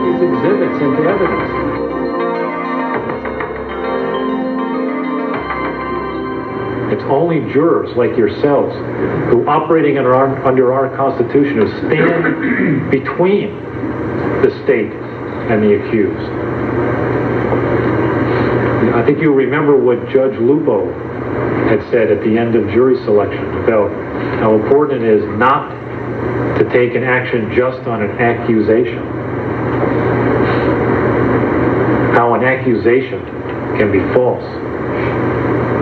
these exhibits into evidence. It's only jurors like yourselves who, operating under our Constitution, who stand between the state and the accused. I think you remember what Judge Lupo had said at the end of jury selection about how important it is not to take an action just on an accusation. How an accusation can be false.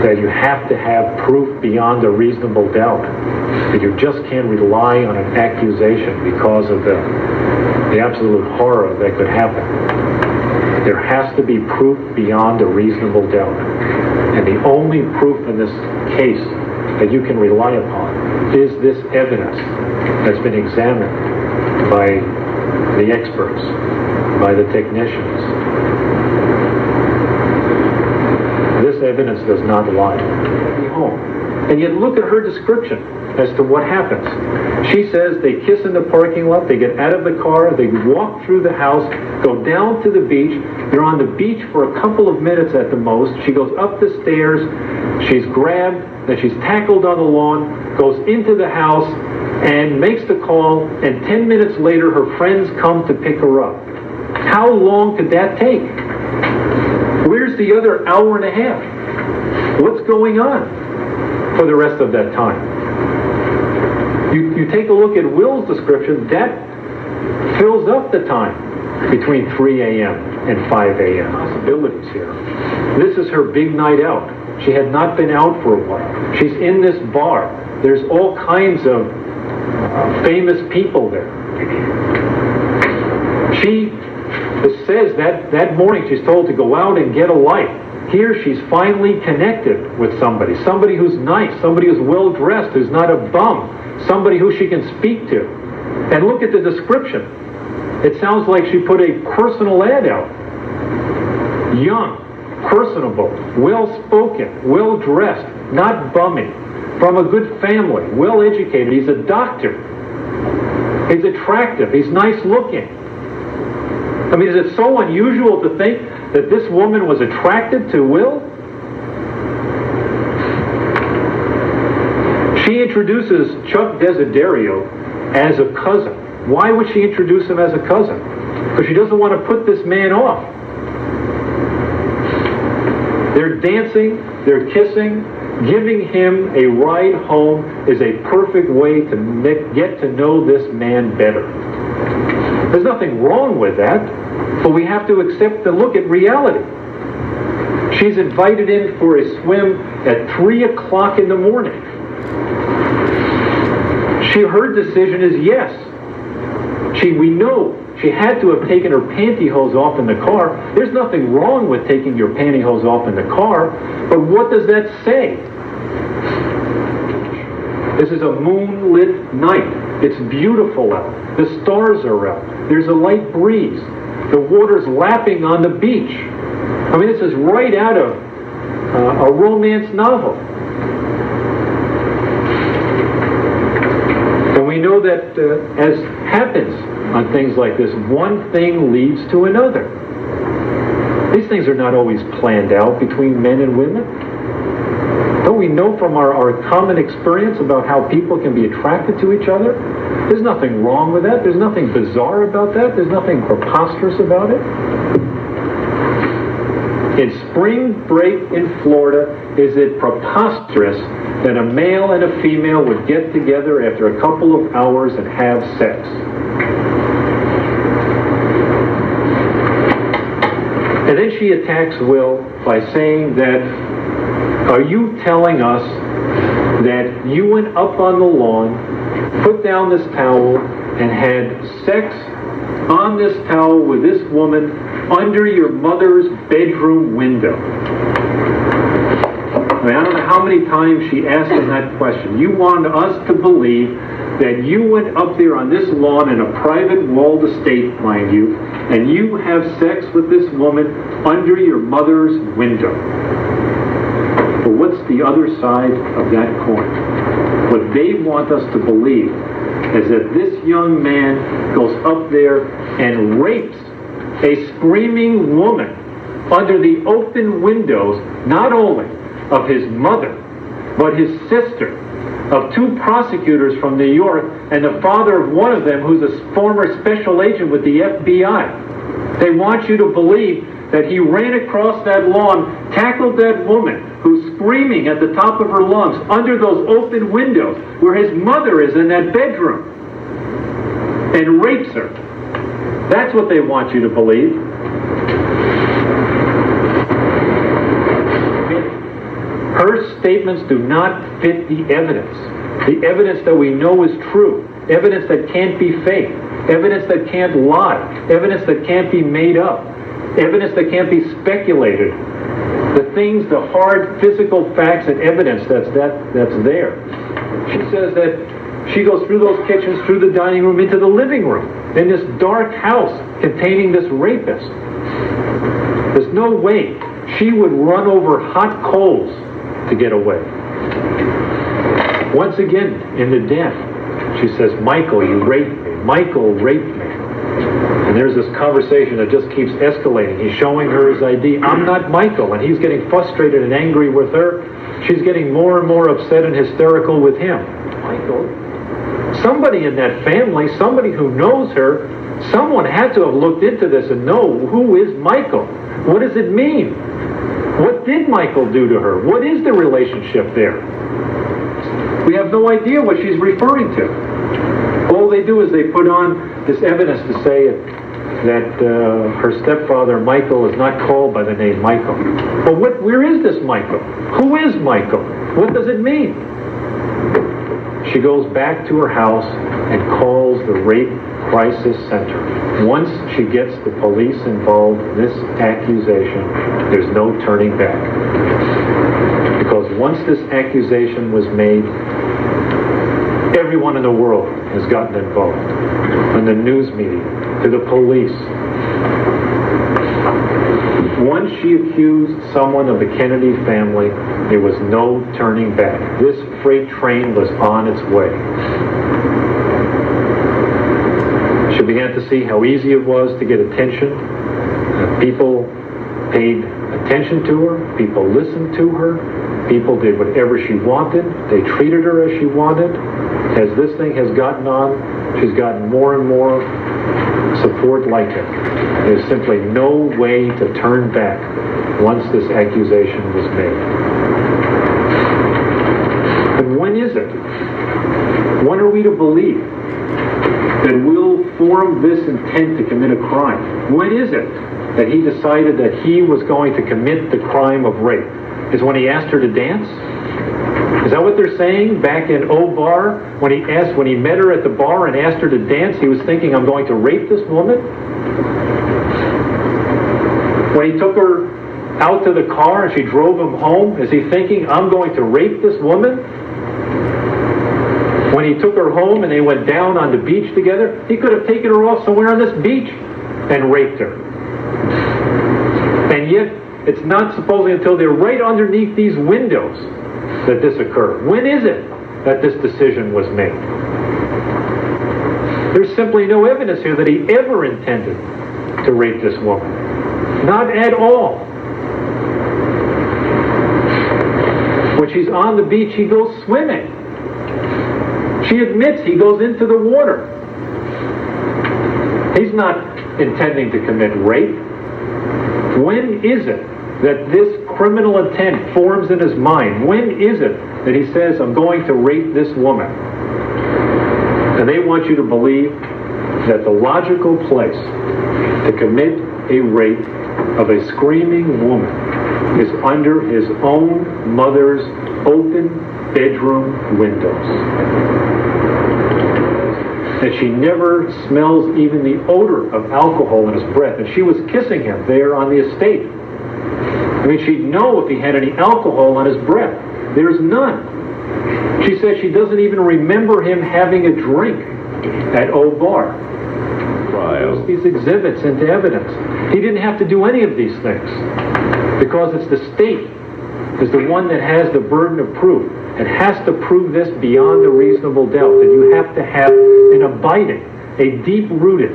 That you have to have proof beyond a reasonable doubt. That you just can't rely on an accusation because of the absolute horror that could happen. There has to be proof beyond a reasonable doubt. And the only proof in this case that you can rely upon is this evidence that's been examined by the experts, by the technicians. This evidence does not lie. And yet look at her description as to what happens. She says they kiss in the parking lot, they get out of the car, they walk through the house, go down to the beach. They're on the beach for a couple of minutes at the most. She goes up the stairs, she's grabbed, then she's tackled on the lawn, goes into the house and makes the call, and 10 minutes later her friends come to pick her up. How long could that take? Where's the other hour and a half? What's going on for the rest of that time? You take a look at Will's description, that fills up the time between 3 a.m. and 5 a.m. Possibilities here. This is her big night out. She had not been out for a while. She's in this bar. There's all kinds of famous people there. She says that morning she's told to go out and get a light. Here she's finally connected with somebody who's nice, somebody who's well dressed, who's not a bum, somebody who she can speak to. And look at the description. It sounds like she put a personal ad out. Young, personable, well-spoken, well-dressed, not bummy, from a good family, well-educated. He's a doctor. He's attractive. He's nice-looking. I mean, is it so unusual to think that this woman was attracted to Will? She introduces Chuck Desiderio as a cousin. Why would she introduce him as a cousin? Because she doesn't want to put this man off. They're dancing, they're kissing. Giving him a ride home is a perfect way to get to know this man better. There's nothing wrong with that, but we have to accept and look at reality. She's invited in for a swim at 3 o'clock in the morning. Her decision is yes. We know she had to have taken her pantyhose off in the car. There's nothing wrong with taking your pantyhose off in the car, but what does that say? This is a moonlit night. It's beautiful out. The stars are out. There's a light breeze. The water's lapping on the beach. I mean, this is right out of a romance novel. And we know that as happens on things like this, one thing leads to another. These things are not always planned out between men and women. Don't we know from our common experience about how people can be attracted to each other? There's nothing wrong with that. There's nothing bizarre about that. There's nothing preposterous about it. In spring break in Florida, is it preposterous that a male and a female would get together after a couple of hours and have sex? And then she attacks Will by saying that, are you telling us that you went up on the lawn, put down this towel, and had sex on this towel with this woman under your mother's bedroom window? I mean, I don't know how many times she asked him that question. You wanted us to believe that you went up there on this lawn in a private walled estate, mind you, and you have sex with this woman under your mother's window. But what's the other side of that coin? What they want us to believe is that this young man goes up there and rapes a screaming woman under the open windows, not only of his mother, but his sister, of two prosecutors from New York, and the father of one of them who's a former special agent with the FBI. They want you to believe that he ran across that lawn, tackled that woman who's screaming at the top of her lungs under those open windows where his mother is in that bedroom, and rapes her. That's what they want you to believe. Her statements do not fit the evidence that we know is true, evidence that can't be faked, evidence that can't lie, evidence that can't be made up, evidence that can't be speculated. The things, the hard physical facts and evidence that's there. She says that she goes through those kitchens, through the dining room, into the living room, in this dark house containing this rapist. There's no way she would run over hot coals to get away. Once again, in the den, she says, Michael, you raped me. Michael raped me. And there's this conversation that just keeps escalating. He's showing her his ID. I'm not Michael. And he's getting frustrated and angry with her. She's getting more and more upset and hysterical with him. Michael? Somebody in that family, somebody who knows her, someone had to have looked into this and know who is Michael. What does it mean? What did Michael do to her? What is the relationship there? We have no idea what she's referring to. All they do is they put on this evidence to say that her stepfather, Michael, is not called by the name Michael. But where is this Michael? Who is Michael? What does it mean? She goes back to her house and calls the Rape Crisis Center. Once she gets the police involved in this accusation, there's no turning back. Because once this accusation was made, everyone in the world has gotten involved. From the news media to the police. Once she accused someone of the Kennedy family, there was no turning back. This freight train was on its way. She began to see how easy it was to get attention. People paid attention to her. People listened to her. People did whatever she wanted. They treated her as she wanted. As this thing has gotten on, she's gotten more and more support like it. There's simply no way to turn back once this accusation was made. And when is it? When are we to believe that we'll form this intent to commit a crime? When is it that he decided that he was going to commit the crime of rape? Is when he asked her to dance? Is that what they're saying back in O Bar? When he met her at the bar and asked her to dance, he was thinking, I'm going to rape this woman? When he took her out to the car and she drove him home, is he thinking, I'm going to rape this woman? When he took her home and they went down on the beach together, he could have taken her off somewhere on this beach and raped her. And yet, it's not supposedly until they're right underneath these windows that this occurred. When is it that this decision was made? There's simply no evidence here that he ever intended to rape this woman. Not at all. When she's on the beach, he goes swimming. She admits he goes into the water. He's not intending to commit rape. When is it that this criminal intent forms in his mind? When is it that he says, I'm going to rape this woman? And they want you to believe that the logical place to commit a rape of a screaming woman is under his own mother's open bedroom windows. That she never smells even the odor of alcohol in his breath. And she was kissing him there on the estate. I mean, she'd know if he had any alcohol on his breath. There's none. She says she doesn't even remember him having a drink at O Bar. Trial. These exhibits into evidence. He didn't have to do any of these things because it's the state is the one that has the burden of proof. It has to prove this beyond a reasonable doubt, that you have to have an abiding, a deep-rooted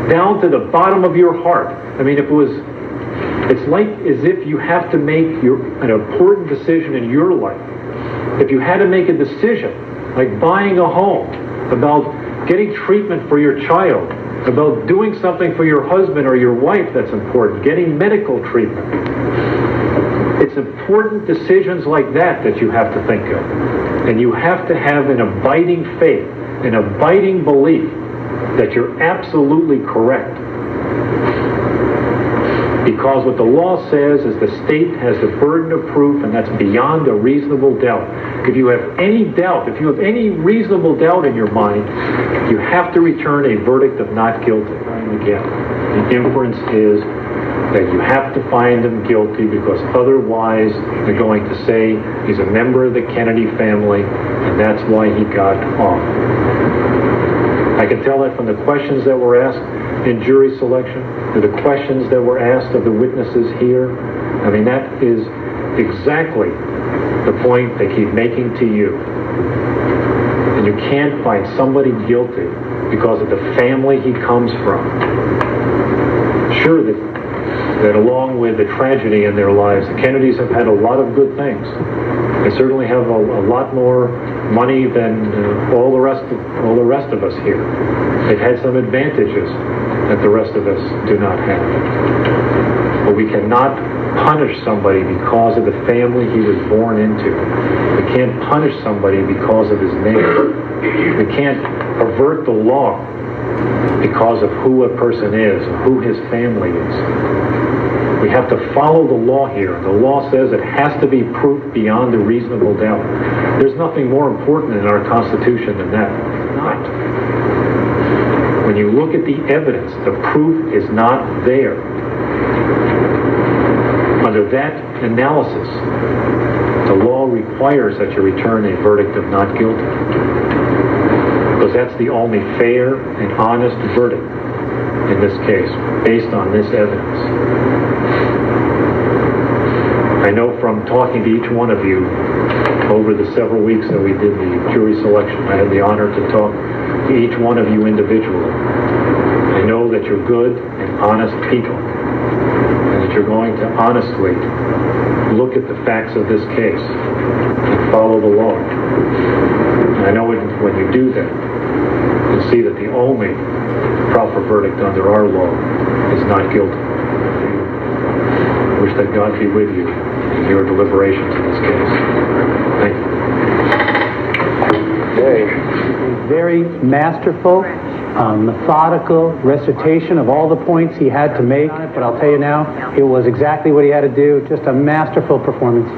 down to the bottom of your heart. I mean, it's like as if you have to make an important decision in your life. If you had to make a decision, like buying a home, about getting treatment for your child, about doing something for your husband or your wife that's important, getting medical treatment. It's important decisions like that you have to think of. And you have to have an abiding faith, an abiding belief that you're absolutely correct. Because what the law says is the state has the burden of proof, and that's beyond a reasonable doubt. If you have any doubt, if you have any reasonable doubt in your mind, you have to return a verdict of not guilty. And again, the inference is that you have to find him guilty, because otherwise they're going to say he's a member of the Kennedy family, and that's why he got off. I can tell that from the questions that were asked in jury selection, to the questions that were asked of the witnesses here. I mean, that is exactly the point they keep making to you. And you can't find somebody guilty because of the family he comes from. Sure, that along with the tragedy in their lives, the Kennedys have had a lot of good things. They certainly have a lot more money than all the rest of us here. They've had some advantages that the rest of us do not have. But we cannot punish somebody because of the family he was born into. We can't punish somebody because of his name. We can't pervert the law because of who a person is, or who his family is. We have to follow the law here. The law says it has to be proof beyond a reasonable doubt. There's nothing more important in our Constitution than that. Not. When you look at the evidence, the proof is not there. Under that analysis, the law requires that you return a verdict of not guilty, because that's the only fair and honest verdict in this case, based on this evidence. I know from talking to each one of you over the several weeks that we did the jury selection, I had the honor to talk to each one of you individually. I know that you're good and honest people, and that you're going to honestly look at the facts of this case and follow the law. And I know when you do that, you'll see that the only proper verdict under our law is not guilty. I wish that God be with you in your deliberations in this case. Thank you. A very masterful, methodical recitation of all the points he had to make, but I'll tell you now, it was exactly what he had to do. Just a masterful performance.